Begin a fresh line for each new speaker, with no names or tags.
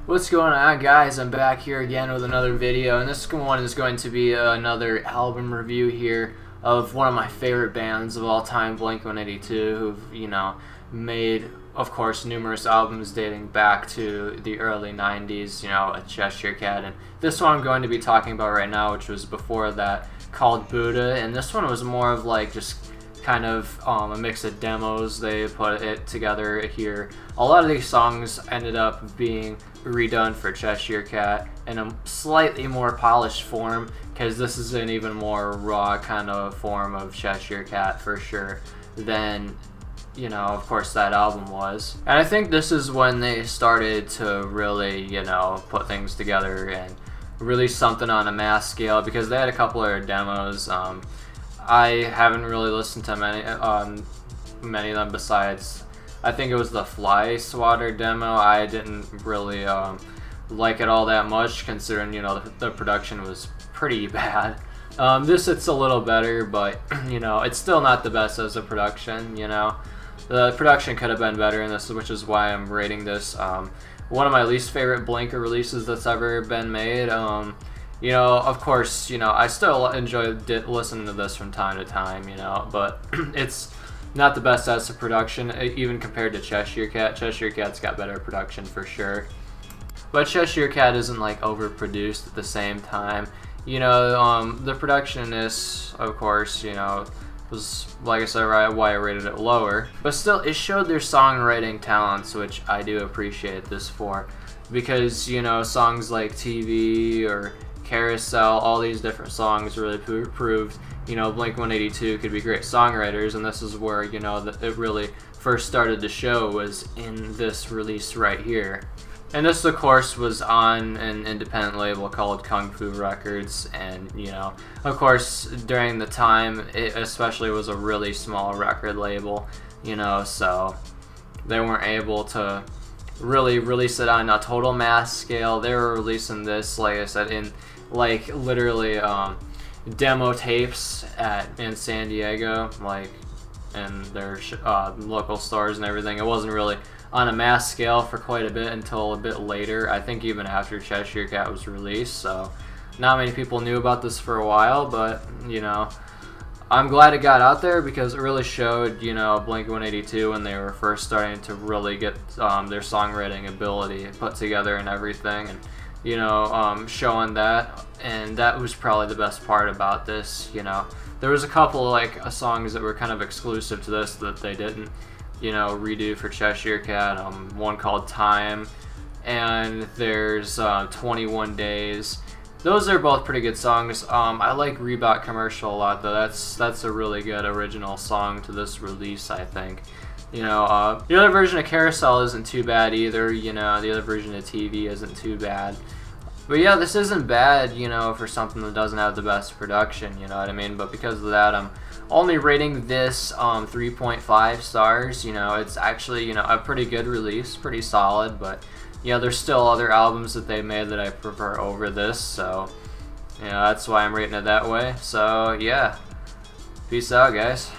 What's going on, guys? I'm back here again with another video, and this one is going to be another album review here of one of my favorite bands of all time, blink-182, who've, made, of course, numerous albums dating back to the early 90s, a Cheshire Cat. And this one I'm going to be talking about right now, which was before that, called Buddha, and this one was more of like just kind of a mix of demos. They put it together here. A lot of these songs ended up being redone for Cheshire Cat in a slightly more polished form, because this is an even more raw kind of form of Cheshire Cat for sure than of course that album was. And I think this is when they started to really put things together and release something on a mass scale, because they had a couple of demos. I haven't really listened to many of them besides, I think it was the Fly Swatter demo. I didn't really like it all that much, considering the production was pretty bad. This, it's a little better, but it's still not the best as a production. The production could have been better in this, which is why I'm rating this one of my least favorite Blink releases that's ever been made. Of course, I still enjoy listening to this from time to time, but it's not the best as a production, even compared to Cheshire Cat. Cheshire Cat's got better production for sure. But Cheshire Cat isn't like overproduced at the same time. The production in this, of course, was, like I said, why I rated it lower. But still, it showed their songwriting talents, which I do appreciate this for. Because, songs like TV or Carousel, all these different songs really proved, Blink-182 could be great songwriters, and this is where, it really first started to show, was in this release right here. And this, of course, was on an independent label called Kung Fu Records, and, of course, during the time, it especially was a really small record label, so they weren't able to really release it on a total mass scale. They were releasing this, like I said, in literally demo tapes in San Diego, in their local stores and everything. It wasn't really on a mass scale for quite a bit until a bit later, I think even after Cheshire Cat was released, so not many people knew about this for a while, but I'm glad it got out there, because it really showed Blink-182 when they were first starting to really get their songwriting ability put together and everything, and showing that. And that was probably the best part about this. There was a couple of songs that were kind of exclusive to this that they didn't redo for Cheshire Cat. One called Time, and there's 21 Days. Those are both pretty good songs. I like Reebok Commercial a lot, though. That's a really good original song to this release, I think. The other version of Carousel isn't too bad either. The other version of TV isn't too bad. But yeah, this isn't bad, for something that doesn't have the best production, you know what I mean? But because of that, I'm only rating this 3.5 stars. It's actually, a pretty good release, pretty solid, but there's still other albums that they made that I prefer over this, so that's why I'm rating it that way. So yeah, peace out, guys.